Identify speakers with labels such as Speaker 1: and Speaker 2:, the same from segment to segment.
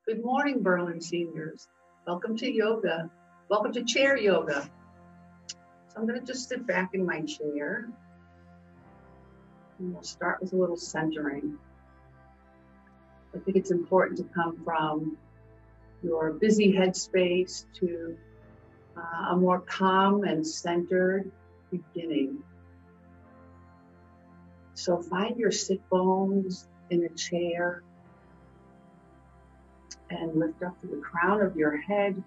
Speaker 1: Good morning, Berlin seniors. Welcome to yoga. Welcome to chair yoga. So I'm going to just sit back in my chair. And we'll start with a little centering. I think it's important to come from your busy headspace to a more calm and centered beginning. So find your sit bones in a chair and lift up to the crown of your head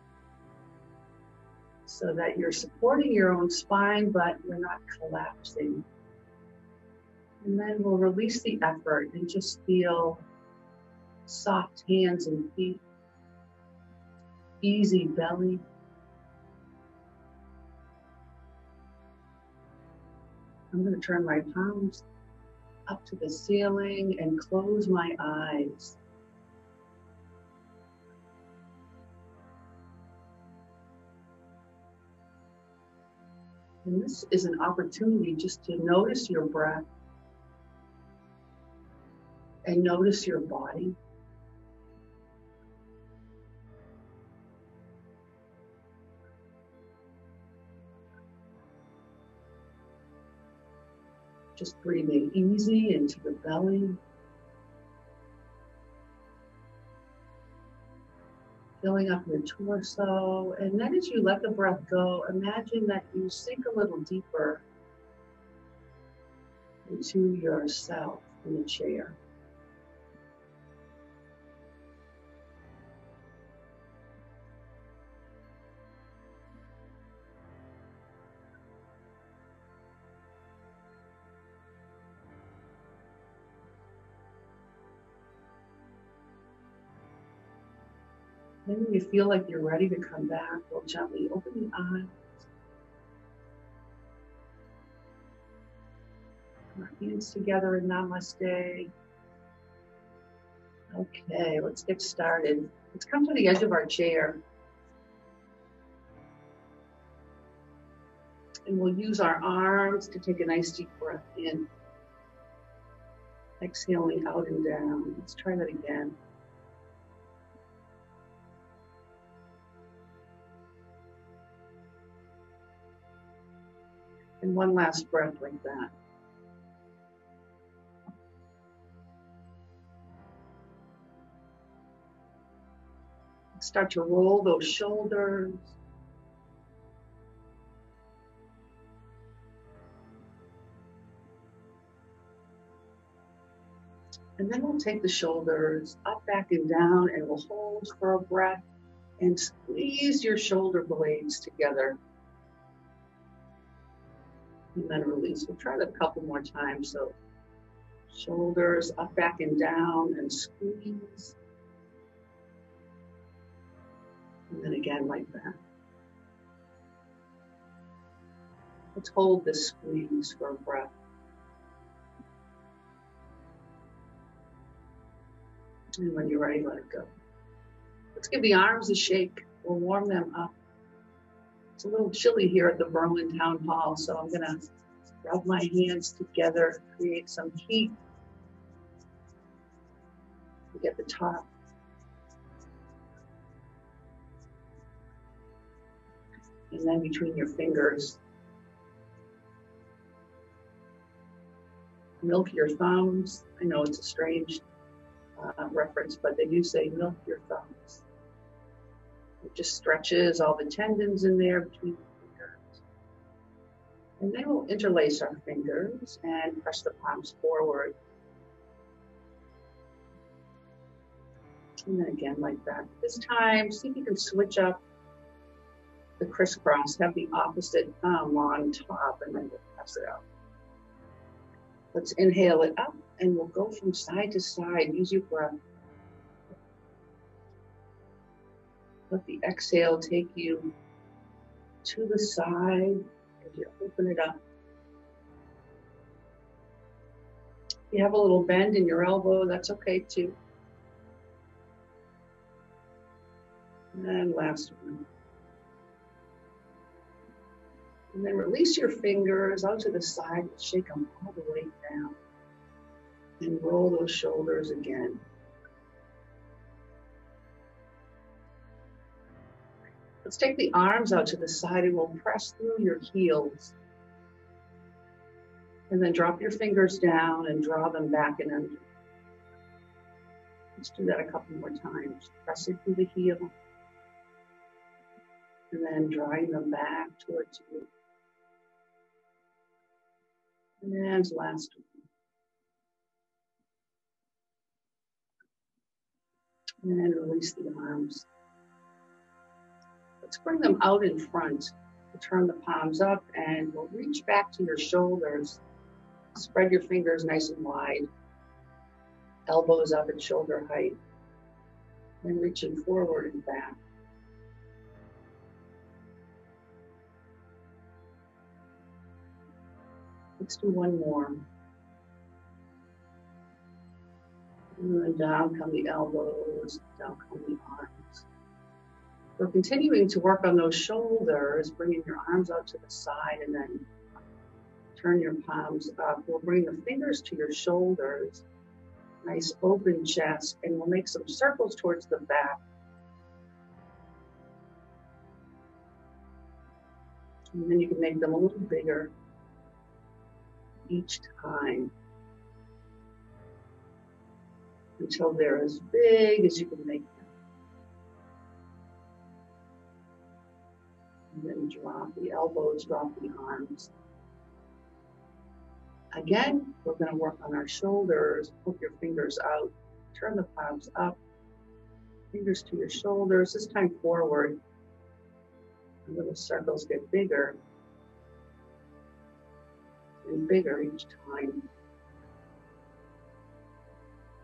Speaker 1: so that you're supporting your own spine, but you're not collapsing. And then we'll release the effort and just feel soft hands and feet, easy belly. I'm going to turn my palms up to the ceiling and close my eyes. And this is an opportunity just to notice your breath and notice your body. Just breathing easy into the belly. Filling up your torso, and then as you let the breath go, imagine that you sink a little deeper into yourself in the chair. Then when you feel like you're ready to come back, we'll gently open the eyes. Our hands together in Namaste. Okay, let's get started. Let's come to the edge of our chair. And we'll use our arms to take a nice deep breath in. Exhaling out and down. Let's try that again. And one last breath like that. Start to roll those shoulders. And then we'll take the shoulders up, back, and down, and we'll hold for a breath and squeeze your shoulder blades together. And then release. We'll try that a couple more times. So shoulders up, back, and down, and squeeze. And then again like that. Let's hold this squeeze for a breath. And when you're ready, let it go. Let's give the arms a shake. We'll warm them up. It's a little chilly here at the Berlin Town Hall, so I'm going to rub my hands together, create some heat to get the top. And then between your fingers, milk your thumbs. I know it's a strange reference, but they do say milk your thumbs. It just stretches all the tendons in there between the fingers. And then we'll interlace our fingers and press the palms forward. And then again like that. This time, see if you can switch up the crisscross, have the opposite thumb on top, and then we'll press it out. Let's inhale it up, and we'll go from side to side. Use your breath. Let the exhale take you to the side as you open it up. If you have a little bend in your elbow, that's okay too. And last one. And then release your fingers out to the side, shake them all the way down. And roll those shoulders again. Let's take the arms out to the side and we'll press through your heels. And then drop your fingers down and draw them back and under. Let's do that a couple more times. Press it through the heel. And then drawing them back towards you. And last one. And release the arms. Let's bring them out in front. We'll turn the palms up and we'll reach back to your shoulders. Spread your fingers nice and wide. Elbows up at shoulder height. And reaching forward and back. Let's do one more. And then down come the elbows, down come the arms. We're continuing to work on those shoulders, bringing your arms out to the side and then turn your palms up. We'll bring the fingers to your shoulders, nice open chest, and we'll make some circles towards the back. And then you can make them a little bigger each time until they're as big as you can make them. And then drop the elbows, drop the arms. Again, we're going to work on our shoulders. Put your fingers out. Turn the palms up. Fingers to your shoulders. This time forward. The little circles get bigger and bigger each time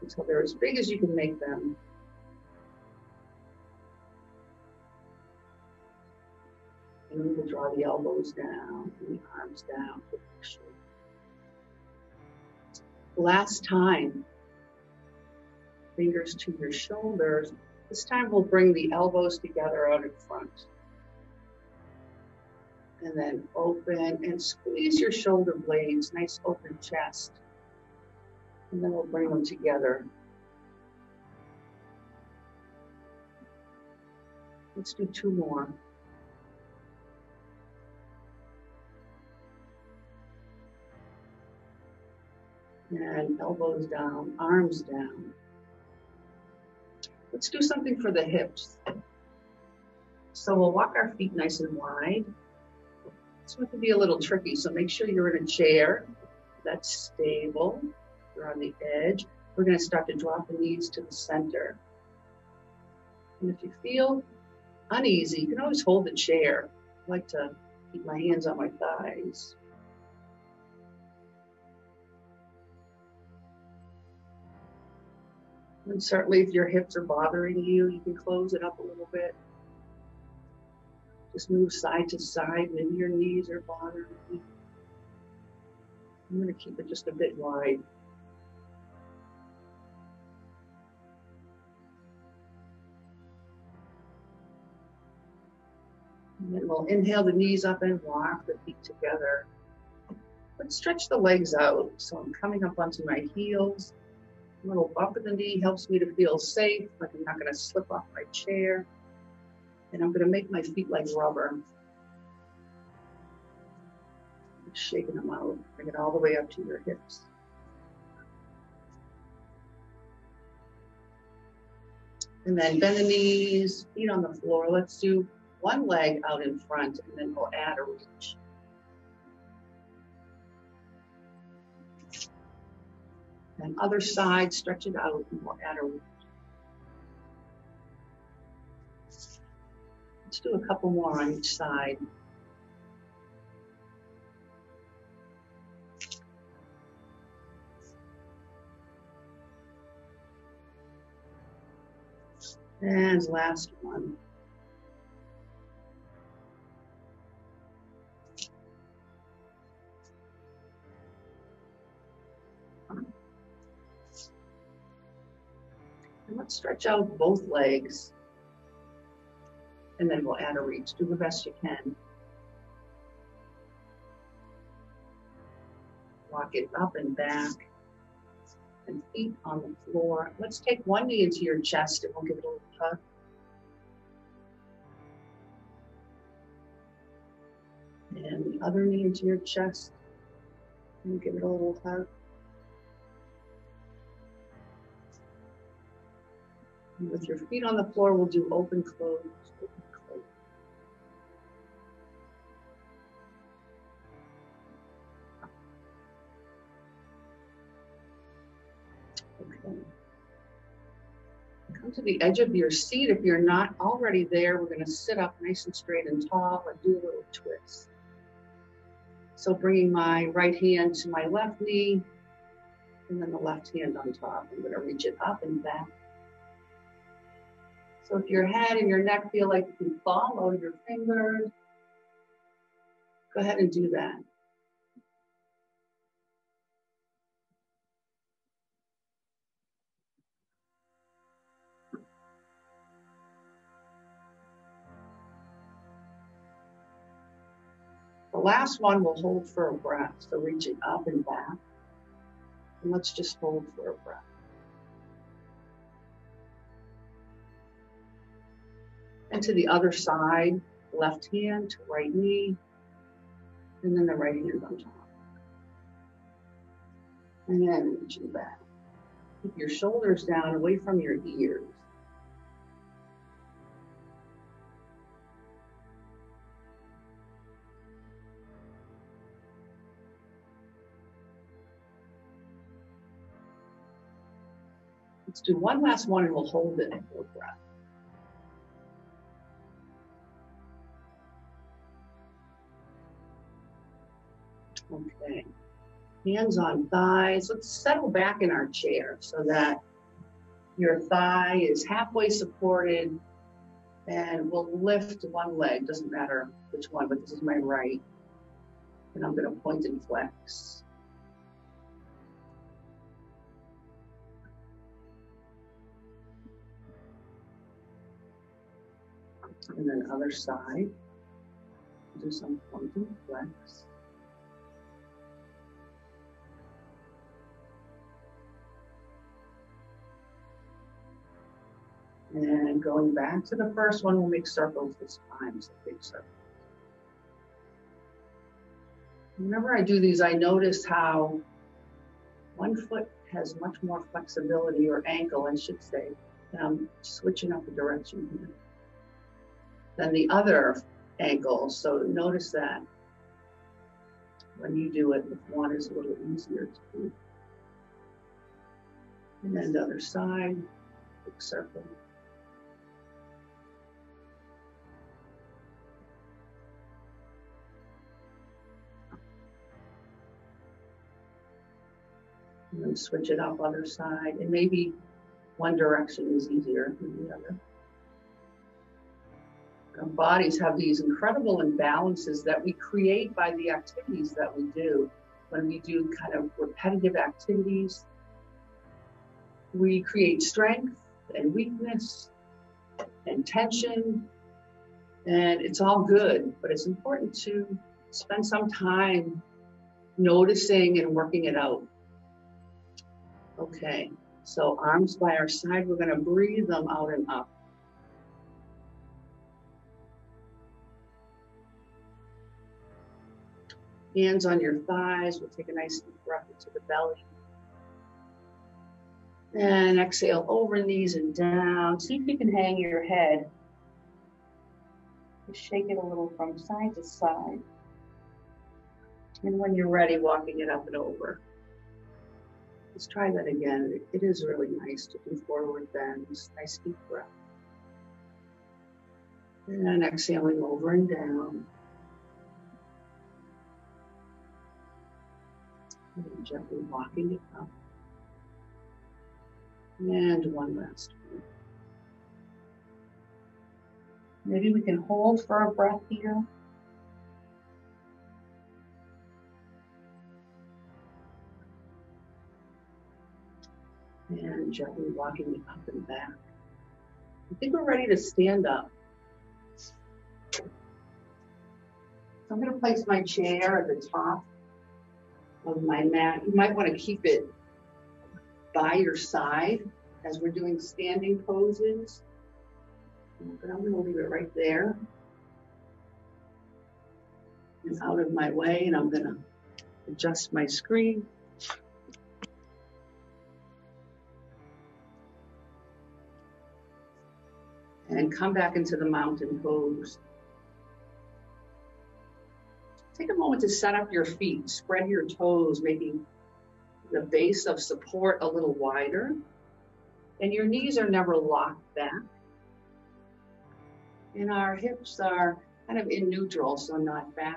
Speaker 1: until they're as big as you can make them. And then we'll draw the elbows down and the arms down. Last time, fingers to your shoulders. This time we'll bring the elbows together out in front. And then open and squeeze your shoulder blades, nice open chest. And then we'll bring them together. Let's do two more. And elbows down, arms down. Let's do something for the hips. So we'll walk our feet nice and wide. This one can be a little tricky, so make sure you're in a chair that's stable. You're on the edge. We're going to start to drop the knees to the center. And if you feel uneasy, you can always hold the chair. I like to keep my hands on my thighs. And certainly if your hips are bothering you, you can close it up a little bit. Just move side to side. Maybe your knees are bothering you. I'm going to keep it just a bit wide. And then we'll inhale the knees up and walk the feet together. Let's stretch the legs out. So I'm coming up onto my heels. A little bump in the knee helps me to feel safe, like I'm not going to slip off my chair. And I'm going to make my feet like rubber. Just shaking them out. Bring it all the way up to your hips. And then bend the knees, feet on the floor. Let's do one leg out in front, and then we'll add a reach. And other side, stretch it out, and we'll add a reach. Let's do a couple more on each side. And last one. And let's stretch out both legs. And then we'll add a reach. Do the best you can. Walk it up and back. And feet on the floor. Let's take one knee into your chest and we'll give it a little hug. And the other knee into your chest. And give it a little hug. And with your feet on the floor, we'll do open, close, open, close. Okay. Come to the edge of your seat. If you're not already there, we're going to sit up nice and straight and tall and do a little twist. So bringing my right hand to my left knee and then the left hand on top. I'm going to reach it up and back. So if your head and your neck feel like you can follow your fingers, go ahead and do that. The last one we'll hold for a breath. So reach it up and back. And let's just hold for a breath. And to the other side, left hand to right knee, and then the right hand on top. And then reaching back. Keep your shoulders down away from your ears. Let's do one last one and we'll hold it for a breath. Okay, hands on thighs. Let's settle back in our chair so that your thigh is halfway supported, and we'll lift one leg, doesn't matter which one, but this is my right. And I'm going to point and flex. And then other side, do some point and flex. And going back to the first one, we'll make circles this time, so big circles. Whenever I do these, I notice how one foot has much more flexibility, or ankle, I should say, and I'm switching up the direction here, than the other ankle. So notice that when you do it, if one is a little easier to do. And then the other side, big circle. And then switch it up other side, and maybe one direction is easier than the other. Our bodies have these incredible imbalances that we create by the activities that we do. When we do kind of repetitive activities, we create strength and weakness and tension, and it's all good, but it's important to spend some time noticing and working it out. Okay, so arms by our side, we're going to breathe them out and up. Hands on your thighs, we'll take a nice deep breath into the belly. And exhale over knees and down. See if you can hang your head. Just shake it a little from side to side. And when you're ready, walking it up and over. Let's try that again. It is really nice to do forward bends. Nice deep breath. And exhaling over and down. And gently walking it up. And one last one. Maybe we can hold for a breath here. And gently walking it up and back. I think we're ready to stand up. So I'm going to place my chair at the top of my mat. You might want to keep it by your side as we're doing standing poses. But I'm going to leave it right there. and out of my way, and I'm gonna adjust my screen. And come back into the mountain pose. Take a moment to set up your feet, spread your toes, making the base of support a little wider. And your knees are never locked back. And our hips are kind of in neutral, so not back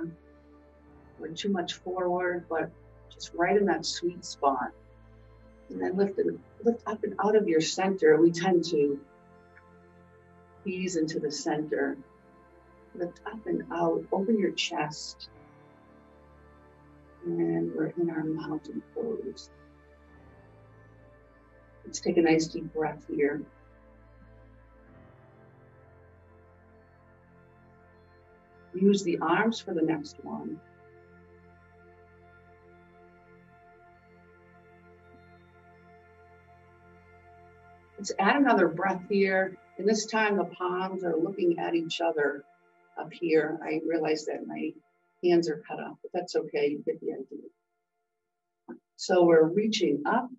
Speaker 1: or too much forward, but just right in that sweet spot. And then lift up and out of your center. We tend to ease into the center. Lift up and out, open your chest. And we're in our mountain pose. Let's take a nice deep breath here. Use the arms for the next one. Let's add another breath here. And this time the palms are looking at each other up here. I realize that my hands are cut off, but that's okay. You get the idea. So we're reaching up.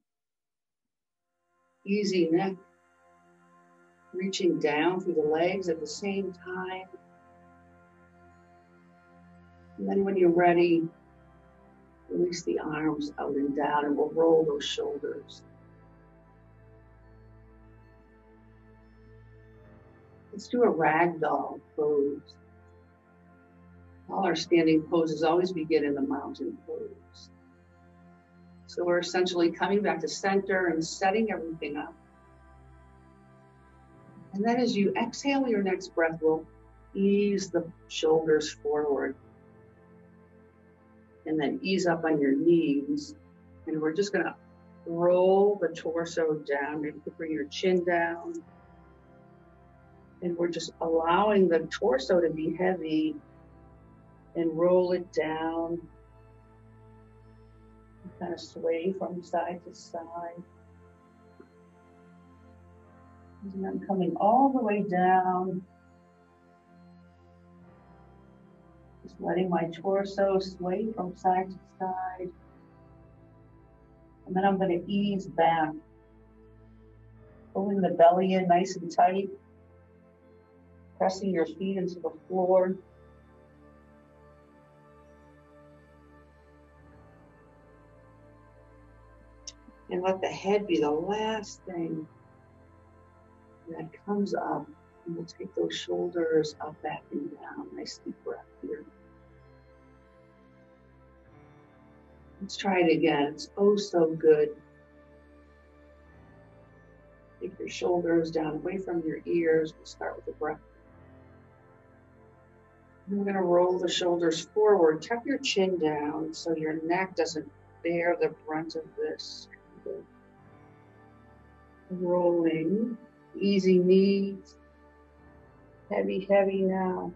Speaker 1: Easy neck. Reaching down through the legs at the same time. And then when you're ready, release the arms out and down, and we'll roll those shoulders. Let's do a ragdoll pose. All our standing poses always begin in the mountain pose. So we're essentially coming back to center and setting everything up. And then as you exhale your next breath, we'll ease the shoulders forward. And then ease up on your knees. And we're just gonna roll the torso down. Maybe you could bring your chin down. And we're just allowing the torso to be heavy and roll it down. Kind of sway from side to side. And I'm coming all the way down. Just letting my torso sway from side to side. And then I'm going to ease back. Pulling the belly in nice and tight. Pressing your feet into the floor. And let the head be the last thing that comes up. And we'll take those shoulders up, back, and down. Nice deep breath here. Let's try it again. It's oh so good. Take your shoulders down away from your ears. We'll start with the breath. We're going to roll the shoulders forward. Tuck your chin down so your neck doesn't bear the brunt of this. Rolling, easy knees, heavy, heavy now.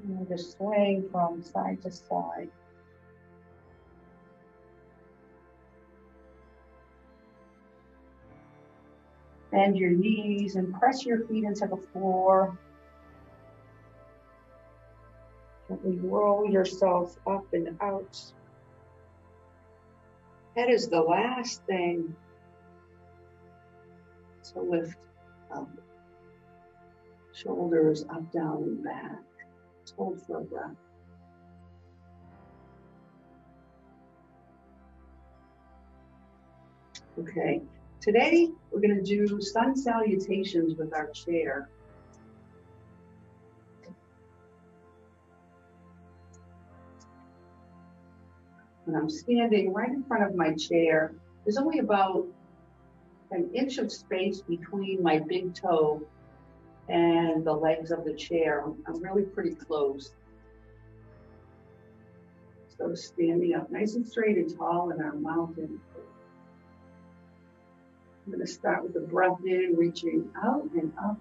Speaker 1: And we're just swaying from side to side. Bend your knees and press your feet into the floor. Gently roll yourself up and out. Head is the last thing to lift up. Shoulders up, down, and back. Hold for a breath. Okay, today we're going to do sun salutations with our chair. And I'm standing right in front of my chair. There's only about an inch of space between my big toe and the legs of the chair. I'm really pretty close. So standing up nice and straight and tall in our mountain. I'm going to start with the breath in, reaching out and up.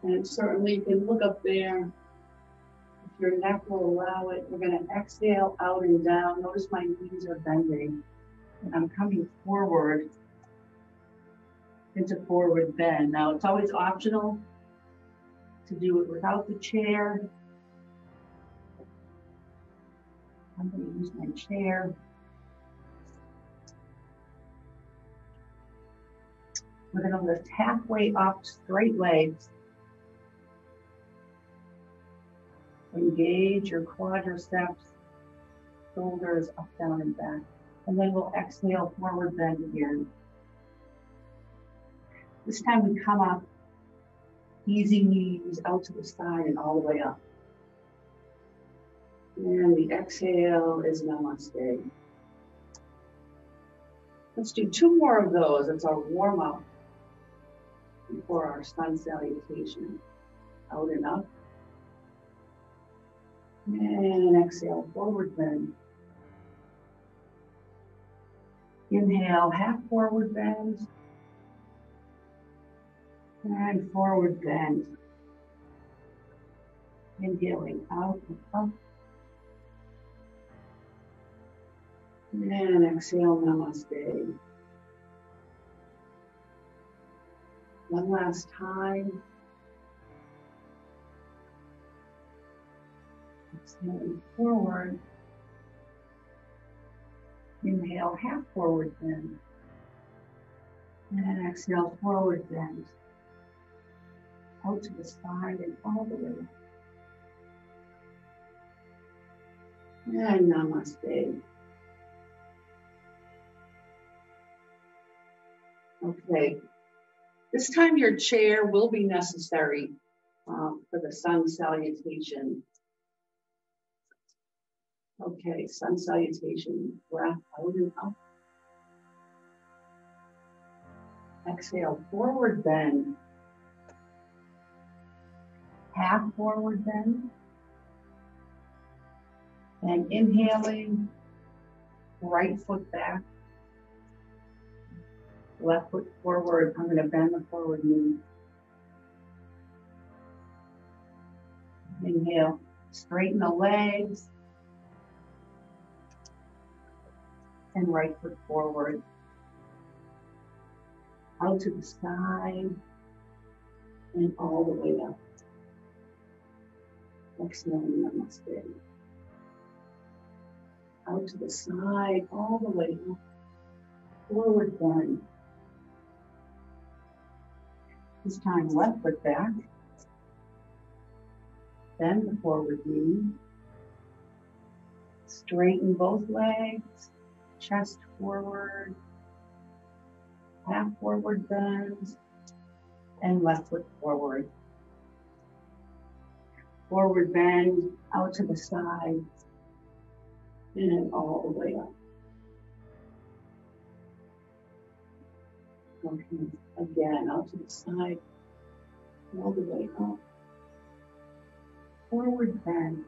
Speaker 1: And certainly you can look up there. If your neck will allow it, we're going to exhale out and down. Notice my knees are bending. And I'm coming forward into forward bend. Now it's always optional to do it without the chair. I'm going to use my chair. We're going to lift halfway up, straight legs. Engage your quadriceps, shoulders up, down, and back. And then we'll exhale, forward bend again. This time we come up, easy knees out to the side and all the way up. And the exhale is namaste. Let's do 2 more of those. It's our warm up before our sun salutation. Out and up. And exhale, forward bend. Inhale, half forward bend. And forward bend. Inhaling out and up. And exhale, namaste. One last time. Exhaling forward. Inhale, half forward bend. And exhale, forward bend. Out to the side and all the way up. And namaste. Okay, this time your chair will be necessary for the sun salutation. Okay, sun salutation, breath out and up. Exhale, forward bend. Half forward bend. And inhaling, right foot back. Left foot forward. I'm going to bend the forward knee. Inhale, straighten the legs. And right foot forward. Out to the side. And all the way up. Exhale, namaste. Out to the side, all the way up. Forward bend. This time, left foot back. Bend the forward knee. Straighten both legs. Chest forward. Half forward bend. And left foot forward. Forward bend, out to the side. And all the way up. Okay, again, out to the side, all the way up. Forward bend.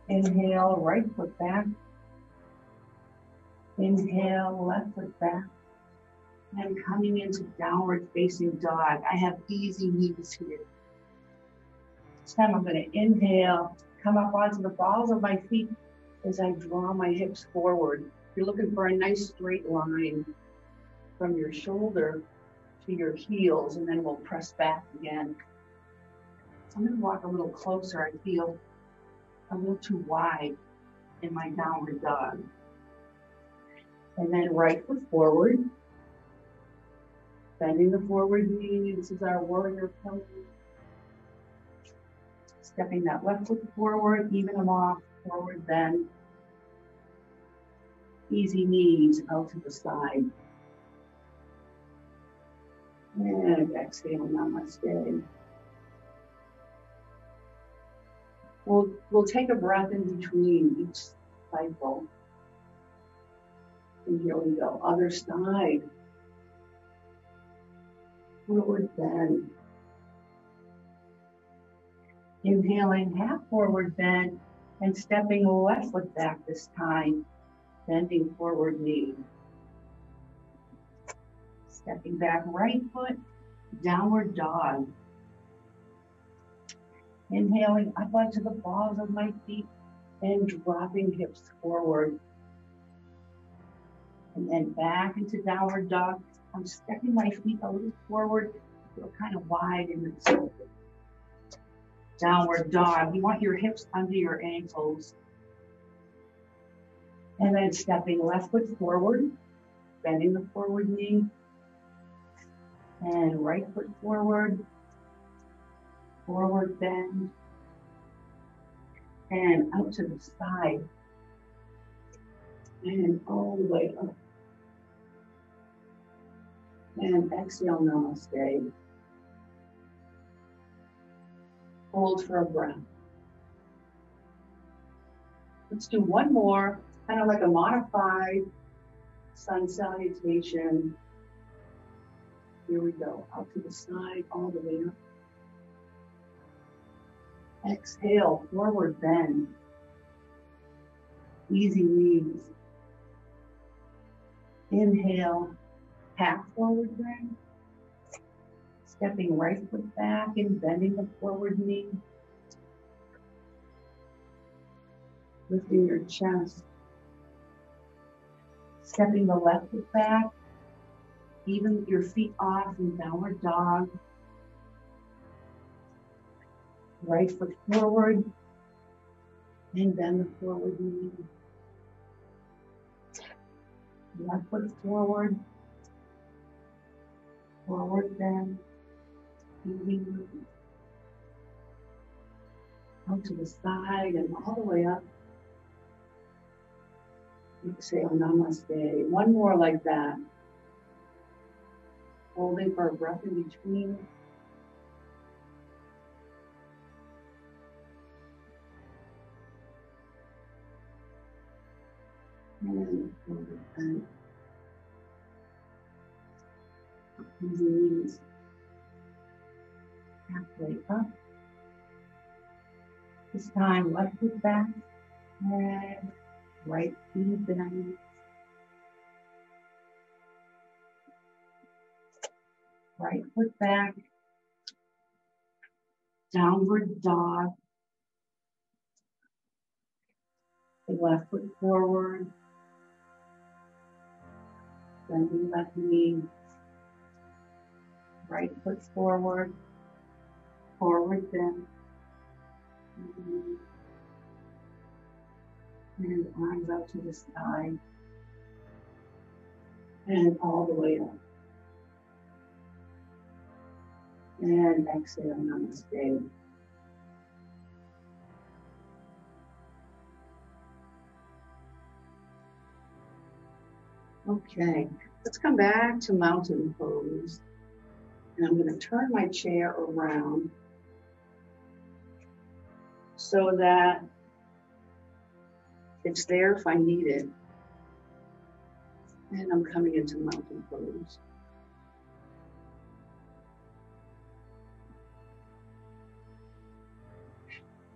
Speaker 1: Inhale, right foot back. Inhale, left foot back. And coming into downward facing dog. I have easy knees here. This time I'm going to inhale, come up onto the balls of my feet as I draw my hips forward. You're looking for a nice straight line from your shoulder to your heels, and then we'll press back again. I'm going to walk a little closer. I feel a little too wide in my downward dog. And then right foot forward. Bending the forward knee. This is our warrior pose. Stepping that left foot forward, even them off, forward bend. Easy knees out to the side. And exhale, namaste. We'll take a breath in between each cycle. And here we go, other side. Forward bend. Inhaling, half forward bend, and stepping left foot back this time, bending forward knee. Stepping back right foot, downward dog. Inhaling up onto the balls of my feet and dropping hips forward. And then back into downward dog. I'm stepping my feet a little forward, Feel kind of wide in the downward dog. You want your hips under your ankles. And then stepping left foot forward, bending the forward knee. And right foot forward, forward bend. And out to the side. And all the way up. And exhale, namaste. Hold for a breath. Let's do one more, kind of like a modified sun salutation. Here we go, out to the side, all the way up. Exhale, forward bend. Easy knees. Inhale, half forward bend. Stepping right foot back and bending the forward knee. Lifting your chest. Stepping the left foot back. Even your feet off in downward dog. Right foot forward. And bend the forward knee. Left foot forward. Forward bend. Easy move. Out to the side and all the way up. Exhale, namaste. One more like that. Holding for a breath in between. And forward bend. Easy knees. Halfway up. This time, left foot back and right knee bend. Right foot back. Downward dog. The left foot forward. Bending left knee. Right foot forward. Forward bend. And arms out to the side. And all the way up. And exhale, namaste. Okay, let's come back to mountain pose. And I'm going to turn my chair around so that it's there if I need it. And I'm coming into mountain pose.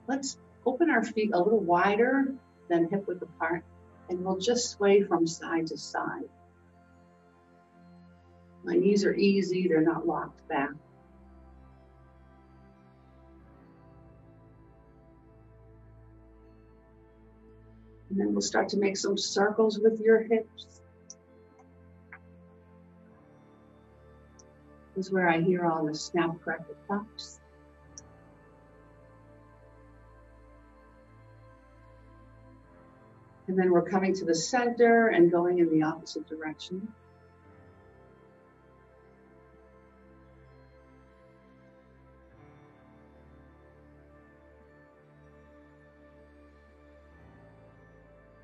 Speaker 1: Let's open our feet a little wider than hip width apart, and we'll just sway from side to side. My knees are easy, they're not locked back. And then we'll start to make some circles with your hips. This is where I hear all the snap, crackle, pops. And then we're coming to the center and going in the opposite direction.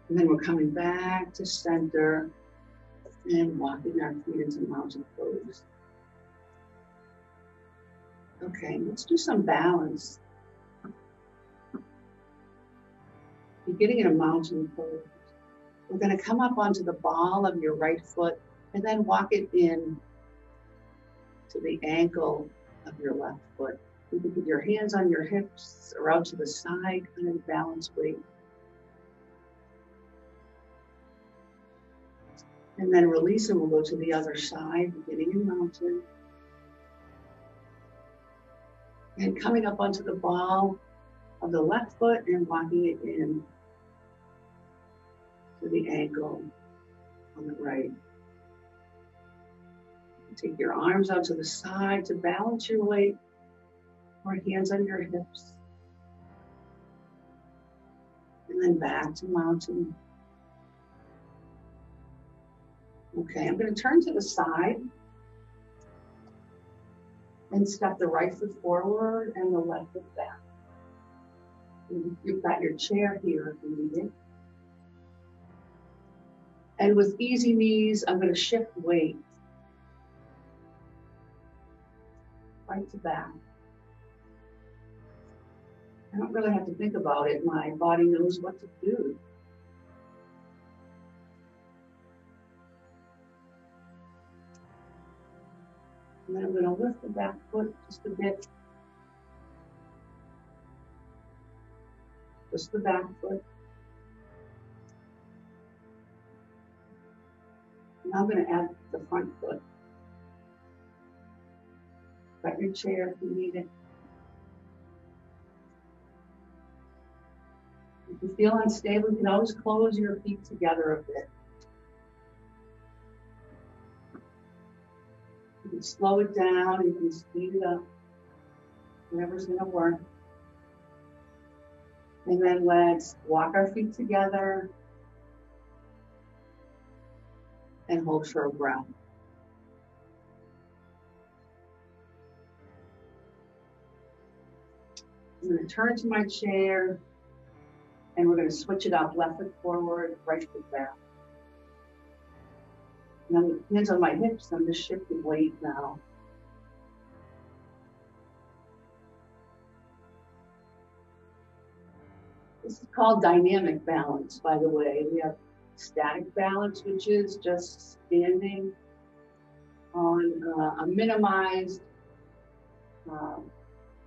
Speaker 1: And then we're coming back to center and walking our feet into mountain pose. Okay, let's do some balance. Beginning in a mountain pose, we're going to come up onto the ball of your right foot and then walk it in to the ankle of your left foot. You can put your hands on your hips or out to the side, kind of balance weight. And then release and we'll go to the other side, beginning in mountain. And coming up onto the ball of the left foot and walking it in to the ankle on the right. Take your arms out to the side to balance your weight, or hands on your hips. And then back to mountain. Okay, I'm going to turn to the side and step the right foot forward and the left foot back. You've got your chair here if you need it. And with easy knees, I'm going to shift weight right to back. I don't really have to think about it. My body knows what to do. And then I'm going to lift the back foot just a bit. Just the back foot. Now I'm going to add the front foot. Got your chair if you need it. If you feel unstable, you can always close your feet together a bit. You can slow it down, you can speed it up. Whatever's going to work. And then let's walk our feet together and hold for a breath. I'm going to turn to my chair and we're going to switch it up, left foot forward, right foot back. And hands on my hips, I'm just shifting weight now. This is called dynamic balance, by the way. We have static balance, which is just standing on a minimized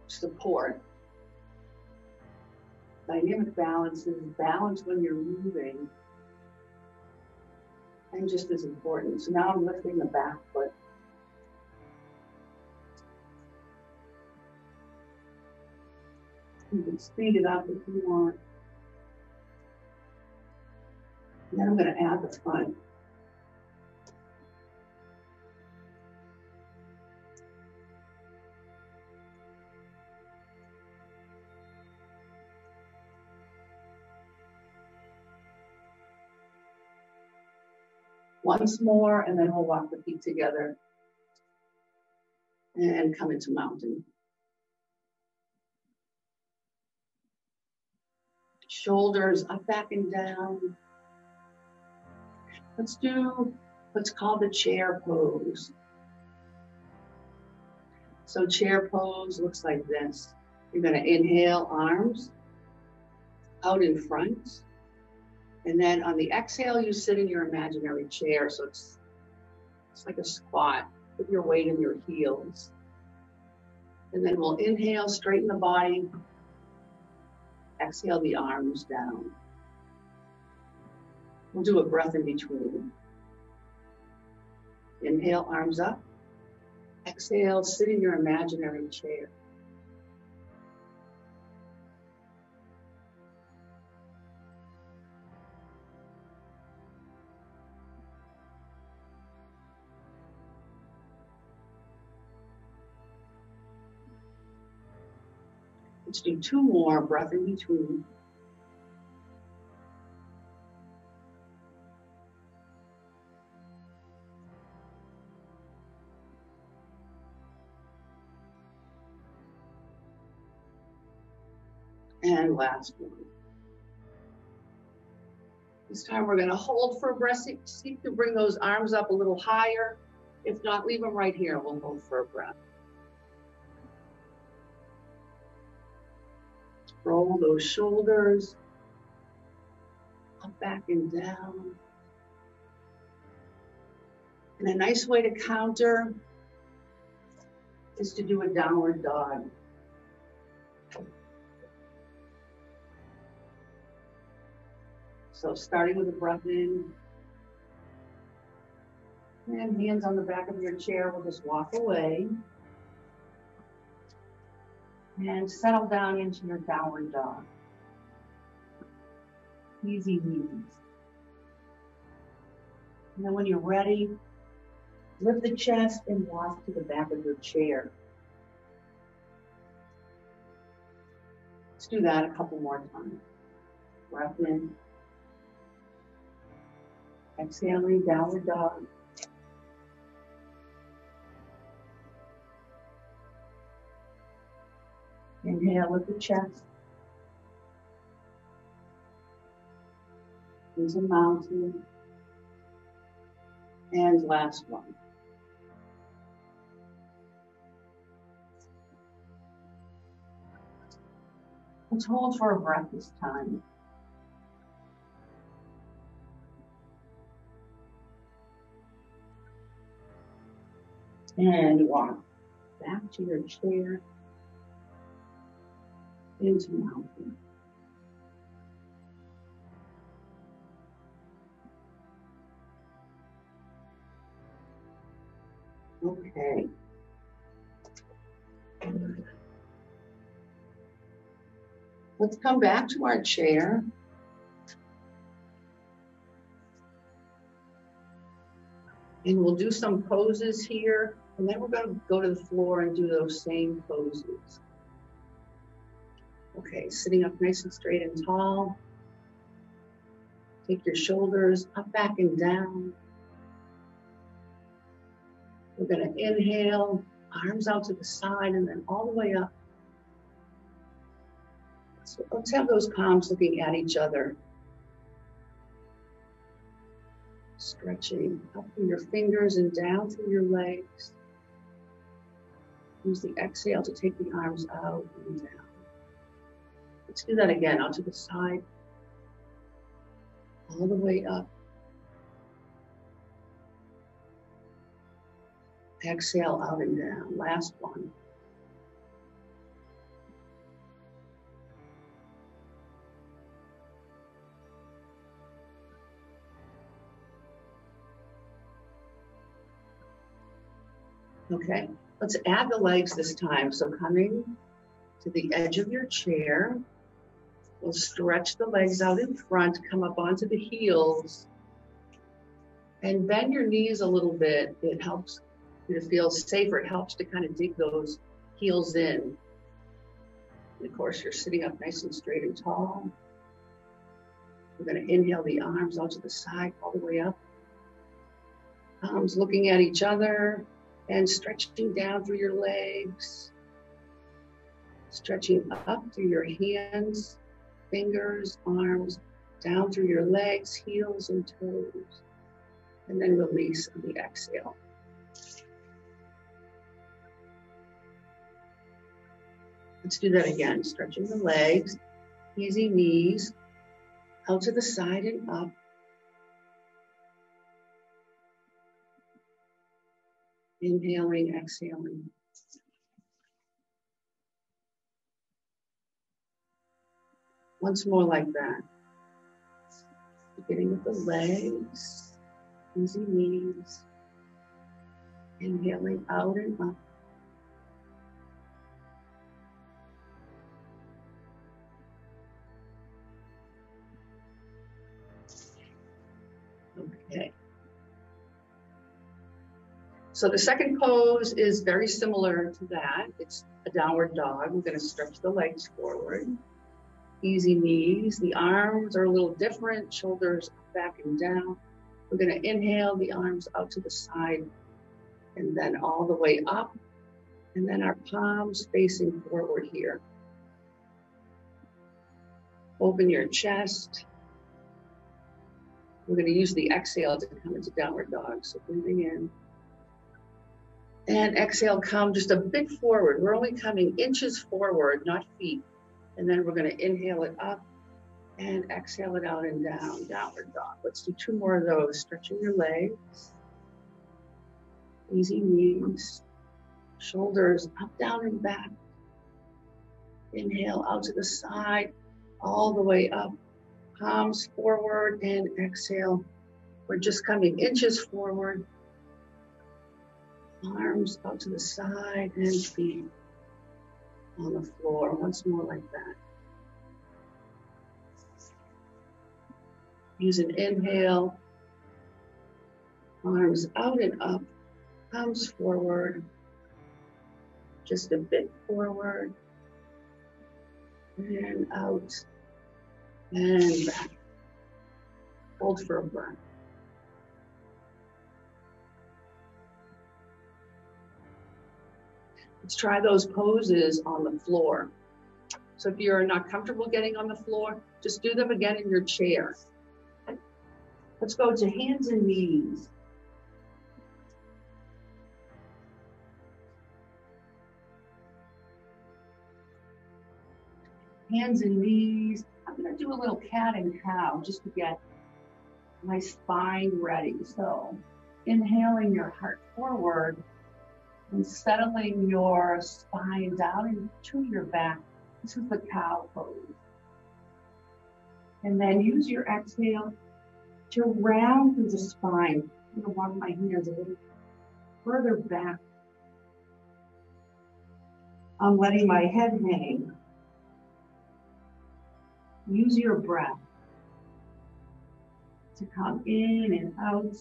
Speaker 1: support. Dynamic balance is balance when you're moving, and just as important. So now I'm lifting the back foot. You can speed it up if you want. And then I'm going to add the front. Once more, and then we'll walk the feet together and come into mountain. Shoulders up, back, and down. Let's do what's called the chair pose. So chair pose looks like this. You're going to inhale, arms out in front. And then on the exhale, you sit in your imaginary chair. So it's like a squat. Put your weight in your heels. And then we'll inhale, straighten the body. Exhale the arms down. We'll do a breath in between. Inhale, arms up. Exhale, sit in your imaginary chair. Let's do two more, breath in between. And last one. This time we're going to hold for a breath. Seek to bring those arms up a little higher. If not, leave them right here. We'll hold for a breath. Roll those shoulders up, back, and down. And a nice way to counter is to do a downward dog. So starting with a breath in, and hands on the back of your chair, we'll just walk away. And settle down into your downward dog. Easy knees. And then when you're ready, Lift the chest and walk to the back of your chair. Let's do that a couple more times. Breath in. Exhaling, downward dog. Inhale with the chest. Into mountain. And last one. Let's hold for a breath this time. And walk back to your chair. Into mountain. Okay. Let's come back to our chair. And we'll do some poses here, and then we're going to go to the floor and do those same poses. Okay, sitting up nice and straight and tall. Take your shoulders up, back, and down. We're going to inhale, arms out to the side, and then all the way up. So let's have those palms looking at each other. Stretching up through your fingers and down through your legs. Use the exhale to take the arms out and down. Let's do that again, out to the side, all the way up. Exhale out and down. Last one. Okay, let's add the legs this time. So coming to the edge of your chair, we'll stretch the legs out in front, come up onto the heels, and bend your knees a little bit. It helps you to feel safer. It helps to kind of dig those heels in. And of course, you're sitting up nice and straight and tall. We're going to inhale the arms out to the side, all the way up. Palms looking at each other and stretching down through your legs. Stretching up through your hands, fingers, arms, down through your legs, heels, and toes. And then release on the exhale. Let's do that again. Stretching the legs, easy knees, out to the side and up. Inhaling, exhaling. Once more like that. Beginning with the legs, easy knees. Inhaling out and up. Okay. So the second pose is very similar to that. It's a downward dog. We're going to stretch the legs forward. Easy knees. The arms are a little different. Shoulders back and down. We're going to inhale the arms out to the side and then all the way up. And then our palms facing forward here. Open your chest. We're going to use the exhale to come into downward dog. So breathing in. And exhale, come just a bit forward. We're only coming inches forward, not feet. And then we're going to inhale it up and exhale it out and down, downward dog. Let's do two more of those. Stretching your legs. Easy knees. Shoulders up, down, and back. Inhale out to the side, all the way up. Palms forward and exhale. We're just coming inches forward. Arms out to the side and feet on the floor. Once more like that. Use an inhale. Arms out and up. comes forward, just a bit forward, and out, and back. Hold for a breath. Let's try those poses on the floor. So if you're not comfortable getting on the floor, just do them again in your chair. Let's go to hands and knees. Hands and knees. I'm going to do a little cat and cow just to get my spine ready. So inhaling your heart forward and settling your spine down into your back. This is the cow pose. And then use your exhale to round through the spine. I'm going to walk my hands a little further back. I'm letting my head hang. Use your breath to come in and out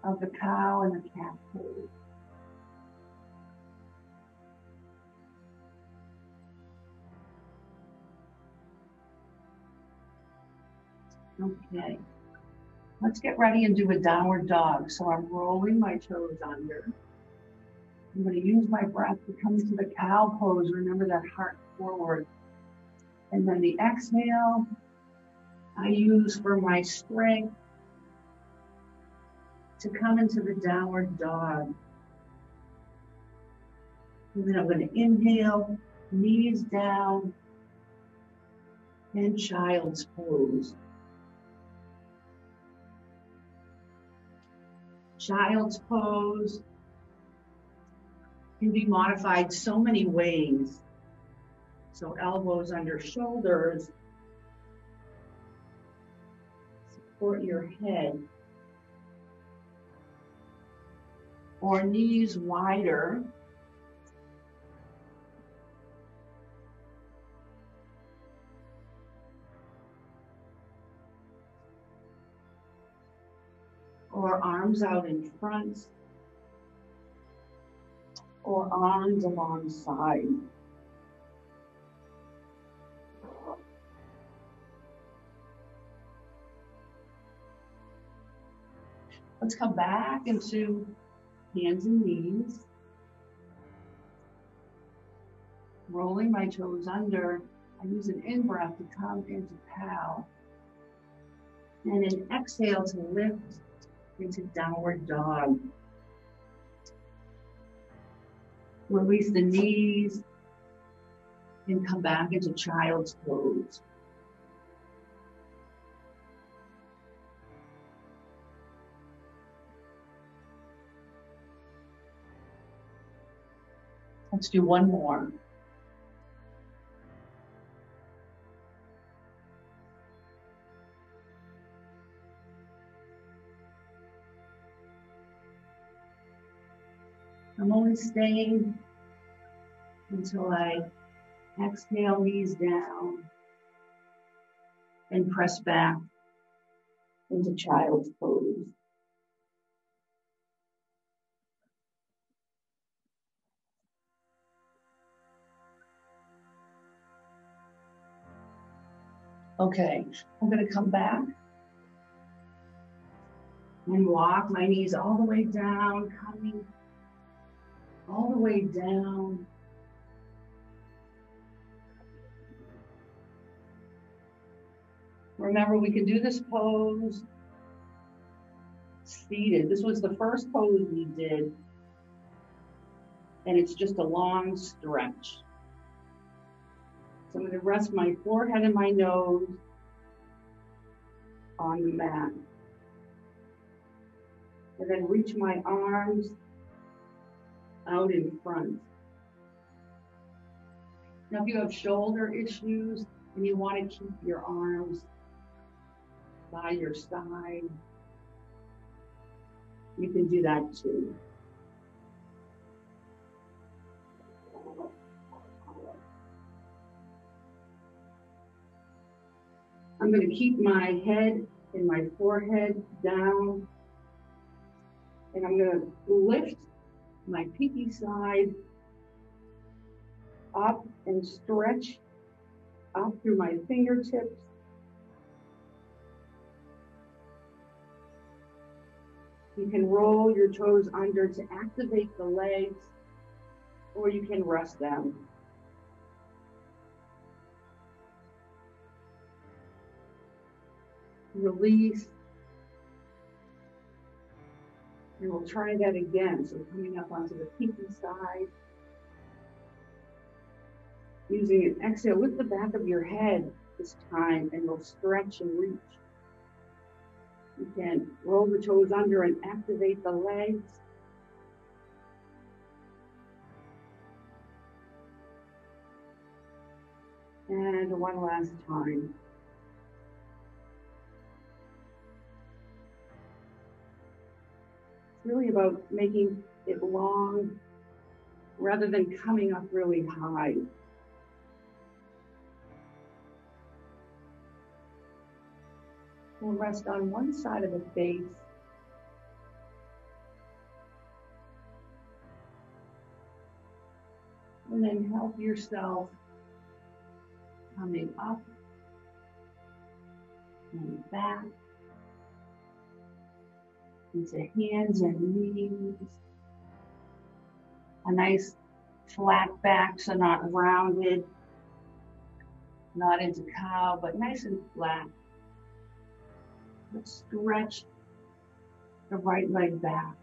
Speaker 1: of the cow and the cat pose. Okay, let's get ready and do a downward dog. So I'm rolling my toes under. I'm going to use my breath to come to the cow pose. Remember that heart forward. And then the exhale, I use for my strength to come into the downward dog. And then I'm going to inhale, knees down, and child's pose. Child's pose can be modified so many ways. So elbows under shoulders, support your head, or knees wider. Or arms out in front, or arms alongside. Let's come back into hands and knees. Rolling my toes under. I use an in-breath to come into cow. And an exhale to lift into downward dog. Release the knees and come back into child's pose. Let's do one more. I'm only staying until I exhale, knees down, and press back into child's pose. Okay, I'm going to come back and walk my knees all the way down, coming all the way down. Remember, we can do this pose seated. This was the first pose we did, and it's just a long stretch. So I'm going to rest my forehead and my nose on the mat. And then reach my arms out in front. Now, if you have shoulder issues and you want to keep your arms by your side, you can do that too. I'm going to keep my head and my forehead down And I'm going to lift my pinky side up and stretch up through my fingertips. You can roll your toes under to activate the legs, or you can rest them. Release. And we'll try that again. So coming up onto the pinky side. Using an exhale with the back of your head this time, and we'll stretch and reach. You can roll the toes under and activate the legs. And one last time. It's really about making it long rather than coming up really high. We'll rest on one side of the face. And then help yourself coming up and back into hands and knees. A nice flat back, so not rounded, not into cow, but nice and flat. Let's stretch the right leg back.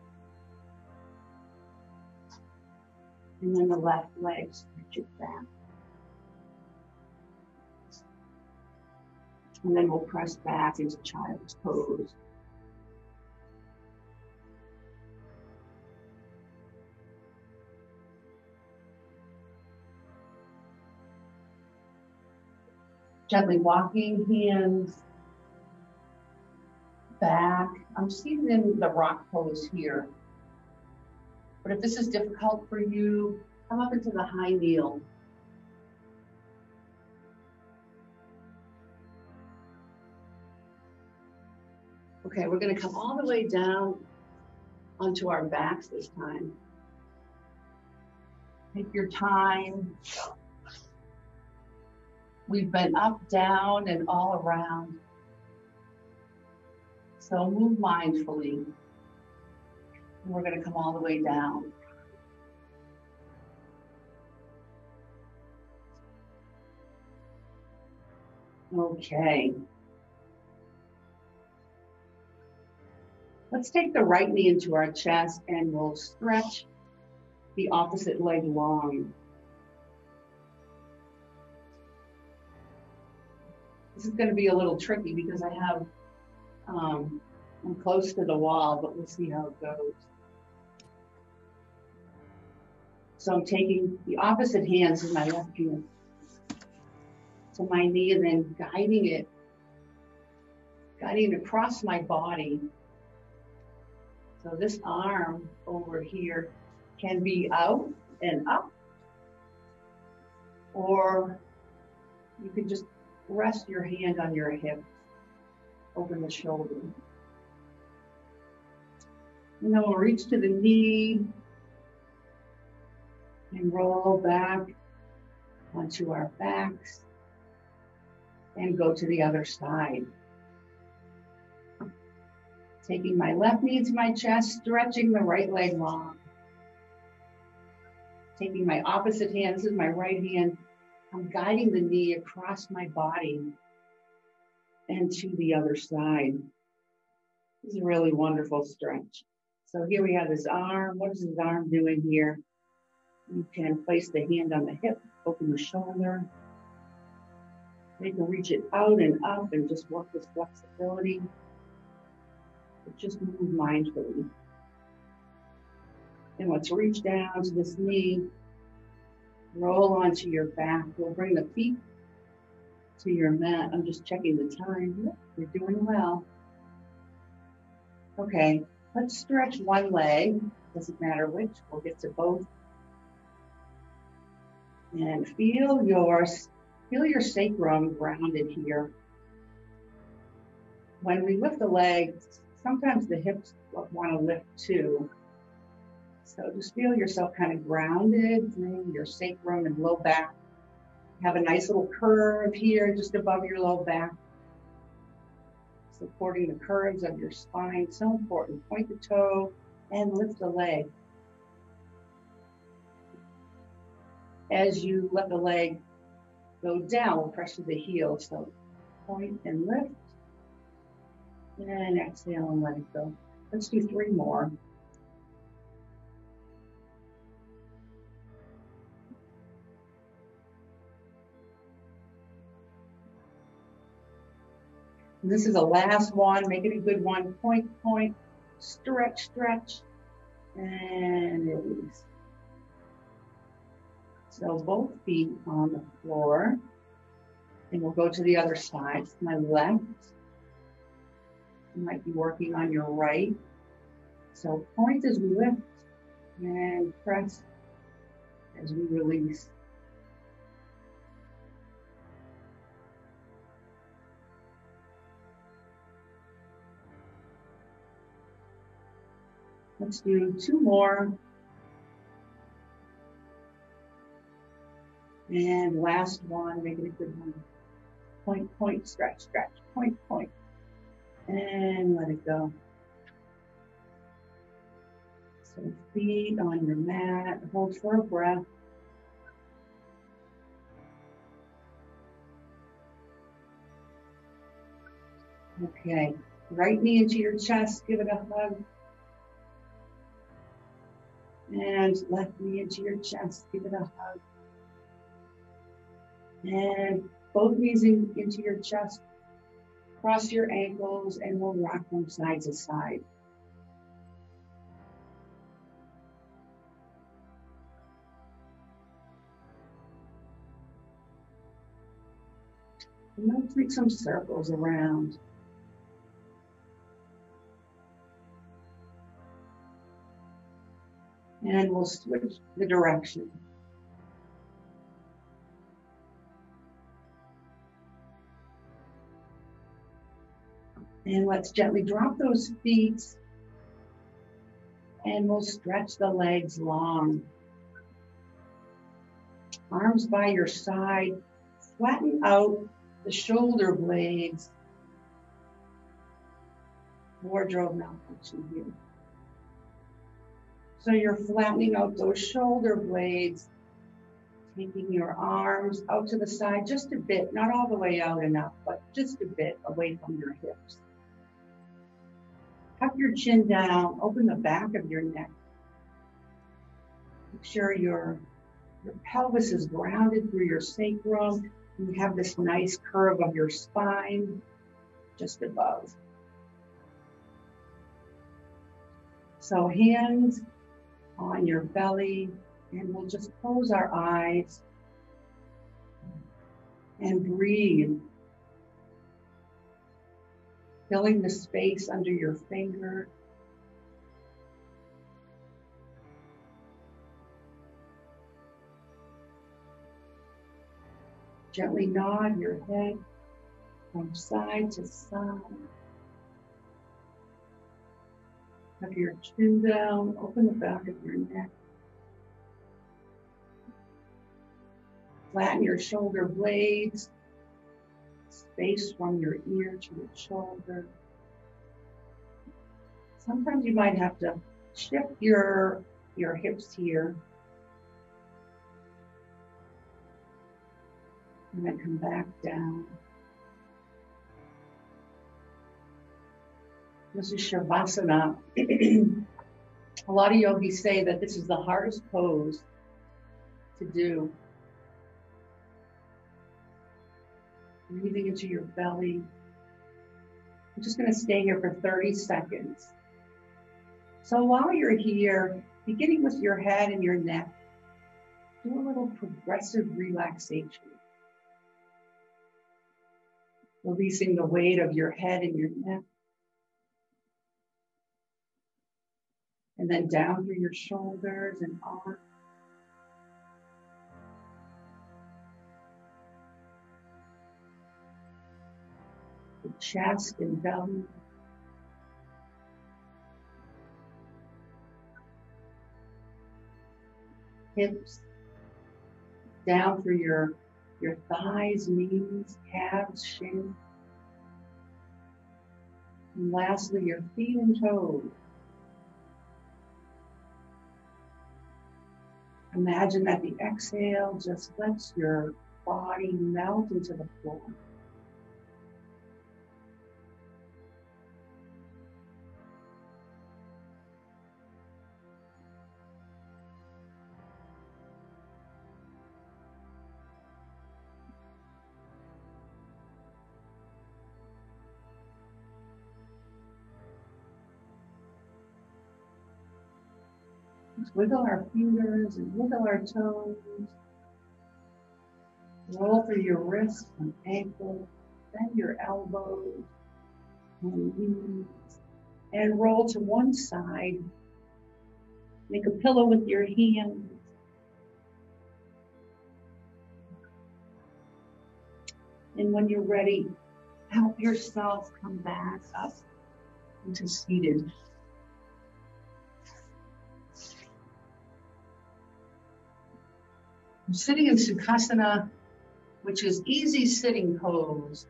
Speaker 1: And then the left leg, stretch it back. And then we'll press back into child's pose. Gently walking, hands back. I'm seated in the rock pose here. But if this is difficult for you, come up into the high kneel. Okay, we're going to come all the way down onto our backs this time. Take your time. We've been up, down, and all around. So move mindfully. And we're going to come all the way down. Okay. Let's take the right knee into our chest and we'll stretch the opposite leg long. This is going to be a little tricky because I have, I'm close to the wall, but we'll see how it goes. So I'm taking the opposite hands in my left hand to my knee and then guiding it across my body. So this arm over here can be out and up, or you can just rest your hand on your hip, over the shoulder. And then we'll reach to the knee and roll back onto our backs and go to the other side. Taking my left knee to my chest, stretching the right leg long. Taking my opposite hand, this is my right hand, I'm guiding the knee across my body and to the other side. This is a really wonderful stretch. So here we have this arm. What is this arm doing here? You can place the hand on the hip, open the shoulder. You can reach it out and up and just work this flexibility. But just move mindfully. And let's reach down to this knee. Roll onto your back. We'll bring the feet to your mat. I'm just checking the time. Yep, you're doing well. Okay, let's stretch one leg. Doesn't matter which. We'll get to both. And feel your sacrum grounded here. When we lift the legs, Sometimes the hips want to lift too. So just feel yourself kind of grounded through your sacrum and low back. Have a nice little curve here just above your low back, supporting the curves of your spine. So important. Point the toe and lift the leg. As you let the leg go down, we'll pressure the heel. So point and lift. And exhale and let it go. Let's do 3 more. And this is the last one. Make it a good one. Point, point, stretch, stretch, and release. So both feet on the floor. And we'll go to the other side. My left. You might be working on your right. So point as we lift and press as we release. Let's do 2 more. And last one, make it a good one. Point, point, stretch, stretch, point, point. And let it go. So feet on your mat, hold for a breath. Okay, right knee into your chest, give it a hug. And left knee into your chest, give it a hug. And both knees into your chest. Cross your ankles and we'll rock them side to side. And let's make some circles around. And we'll switch the direction. And let's gently drop those feet. And we'll stretch the legs long. Arms by your side. Flatten out the shoulder blades. Wardrobe malfunction here. So you're flattening out those shoulder blades, taking your arms out to the side just a bit, not all the way out enough, but just a bit away from your hips. Tuck your chin down, open the back of your neck. Make sure your pelvis is grounded through your sacrum. You have this nice curve of your spine just above. So hands on your belly, and we'll just close our eyes and breathe. Filling the space under your finger. Gently nod your head from side to side. Tuck your chin down, open the back of your neck. Flatten your shoulder blades. Space from your ear to your shoulder. Sometimes you might have to shift your hips here. And then come back down. This is Shavasana. A lot of yogis say that this is the hardest pose to do. Breathing into your belly. I'm just going to stay here for 30 seconds. So while you're here, beginning with your head and your neck, do a little progressive relaxation. Releasing the weight of your head and your neck. And then down through your shoulders and arms. The chest and belly. hips, down through your thighs, knees, calves, shins. And lastly, your feet and toes. Imagine that the exhale just lets your body melt into the floor. Just wiggle our fingers and wiggle our toes. Roll through your wrists and ankles, bend your elbows and knees, and roll to one side. Make a pillow with your hands. And when you're ready, help yourself come back up into seated. I'm sitting in Sukhasana, which is easy sitting pose.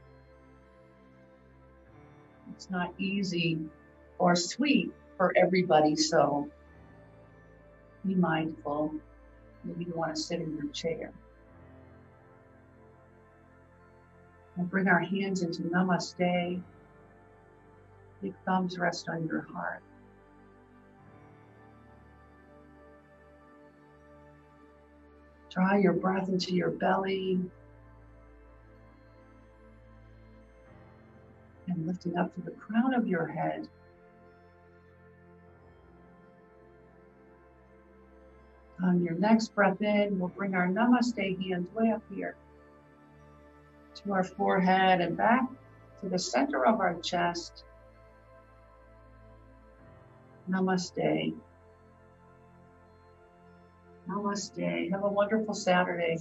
Speaker 1: It's not easy or sweet for everybody, so be mindful. Maybe you want to sit in your chair. We'll bring our hands into Namaste. Big thumbs rest on your heart. Draw your breath into your belly. And lifting up to the crown of your head. On your next breath in, we'll bring our Namaste hands way up here to our forehead and back to the center of our chest. Namaste. Namaste. Have a wonderful Saturday.